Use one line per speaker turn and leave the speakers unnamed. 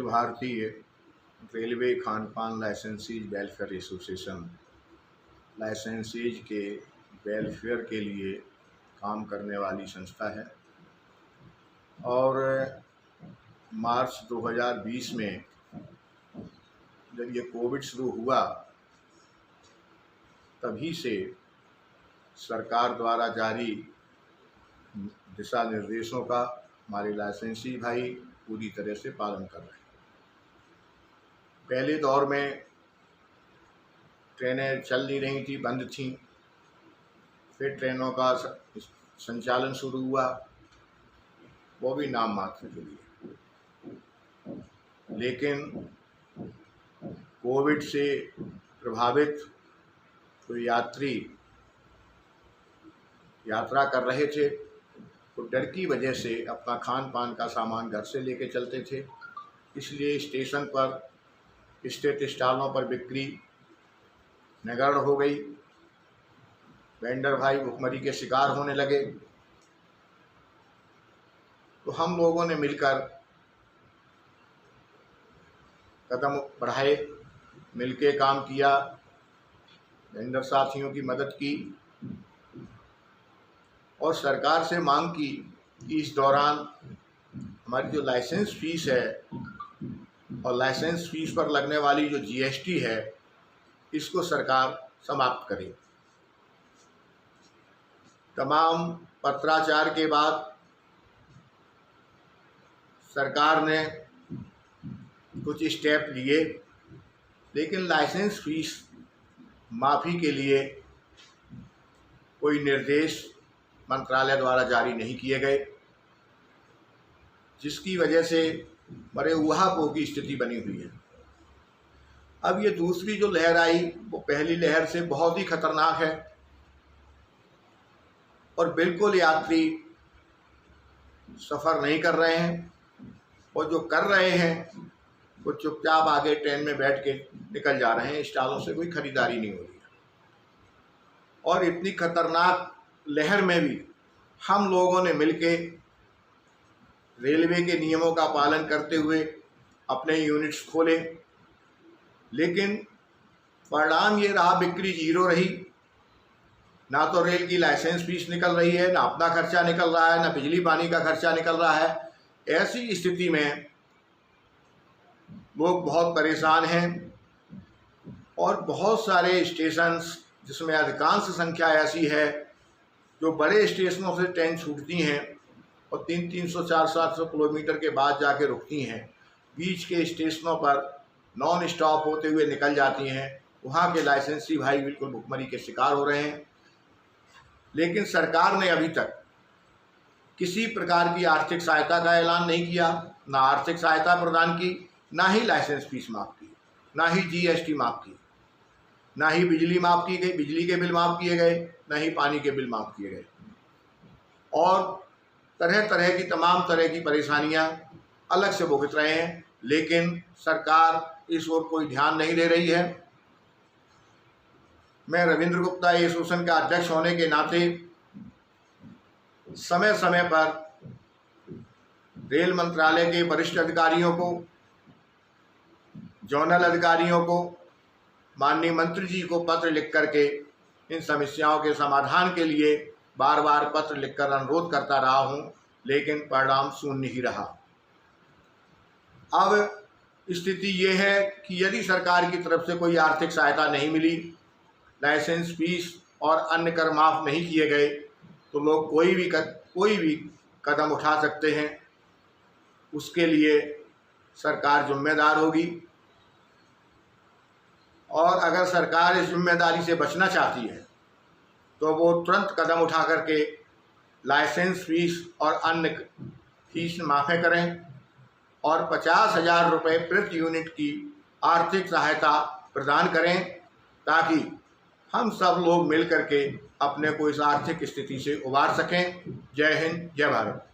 भारतीय रेलवे खानपान लाइसेंसीज welfare association लाइसेंसीज के वेलफेयर के लिए काम करने वाली संस्था है और मार्च 2020 में जब ये कोविड शुरू हुआ तभी से सरकार द्वारा जारी दिशा निर्देशों का हमारे लाइसेंसी भाई पूरी तरह से पालन कर रहे हैं। पहले दौर में ट्रेनें चल नहीं रही थी, बंद थीं, फिर ट्रेनों का संचालन शुरू हुआ, वो भी नाम मात्र के लिए। लेकिन कोविड से प्रभावित तो यात्री यात्रा कर रहे थे तो डर की वजह से अपना खान पान का सामान घर से लेके चलते थे, इसलिए स्टेशन पर स्थित स्टॉलों पर बिक्री नगण्य हो गई। वेंडर भाई भुखमरी के शिकार होने लगे। तो हम लोगों ने मिलकर कदम बढ़ाए, मिलके काम किया, वेंडर साथियों की मदद की और सरकार से मांग की कि इस दौरान हमारी जो लाइसेंस फीस है और लाइसेंस फीस पर लगने वाली जो जीएसटी है इसको सरकार समाप्त करे। तमाम पत्राचार के बाद सरकार ने कुछ स्टेप लिए, लेकिन लाइसेंस फीस माफ़ी के लिए कोई निर्देश मंत्रालय द्वारा जारी नहीं किए गए, जिसकी वजह से बड़े ऊहापोह की स्थिति बनी हुई है। अब ये दूसरी जो लहर आई वो पहली लहर से बहुत ही खतरनाक है और बिल्कुल यात्री सफ़र नहीं कर रहे हैं और जो कर रहे हैं वो चुपचाप आगे ट्रेन में बैठ के निकल जा रहे हैं, स्टॉलों से कोई खरीदारी नहीं हो रही है। और इतनी खतरनाक लहर में भी हम लोगों ने मिलके रेलवे के नियमों का पालन करते हुए अपने यूनिट्स खोले, लेकिन परिणाम ये रहा बिक्री जीरो रही। ना तो रेल की लाइसेंस फीस निकल रही है, ना अपना खर्चा निकल रहा है, ना बिजली पानी का खर्चा निकल रहा है। ऐसी स्थिति में लोग बहुत परेशान हैं और बहुत सारे स्टेशंस, जिसमें अधिकांश संख्या ऐसी है जो बड़े स्टेशनों से ट्रेन छूटती हैं और 300-400 किलोमीटर के बाद जाके रुकती हैं, बीच के स्टेशनों पर नॉन स्टॉप होते हुए निकल जाती हैं, वहाँ के लाइसेंसी भाई बिल्कुल भुखमरी के शिकार हो रहे हैं। लेकिन सरकार ने अभी तक किसी प्रकार की आर्थिक सहायता का ऐलान नहीं किया, ना आर्थिक सहायता प्रदान की, ना ही लाइसेंस फीस माफ़ की, ना ही जीएसटी माफ़ की, ना ही बिजली माफ़ की गई, बिजली के बिल माफ़ किए गए, ना ही पानी के बिल माफ़ किए गए। और तरह तरह की तमाम तरह की परेशानियां अलग से भुगत रहे हैं, लेकिन सरकार इस ओर कोई ध्यान नहीं दे रही है। मैं रविंद्र गुप्ता एसोसिएशन का अध्यक्ष होने के नाते समय समय पर रेल मंत्रालय के वरिष्ठ अधिकारियों को, जोनल अधिकारियों को, माननीय मंत्री जी को पत्र लिख करके इन समस्याओं के समाधान के लिए बार बार पत्र लिखकर अनुरोध करता रहा हूं, लेकिन परिणाम शून्य ही रहा। अब स्थिति ये है कि यदि सरकार की तरफ से कोई आर्थिक सहायता नहीं मिली, लाइसेंस फीस और अन्य कर माफ़ नहीं किए गए, तो लोग कोई भी कदम उठा सकते हैं। उसके लिए सरकार जिम्मेदार होगी और अगर सरकार इस जिम्मेदारी से बचना चाहती है तो वो तुरंत कदम उठा करके लाइसेंस फीस और अन्य फीस माफ़ी करें और 50,000 रुपये प्रति यूनिट की आर्थिक सहायता प्रदान करें, ताकि हम सब लोग मिल करके अपने को इस आर्थिक स्थिति से उबार सकें। जय हिंद, जय भारत।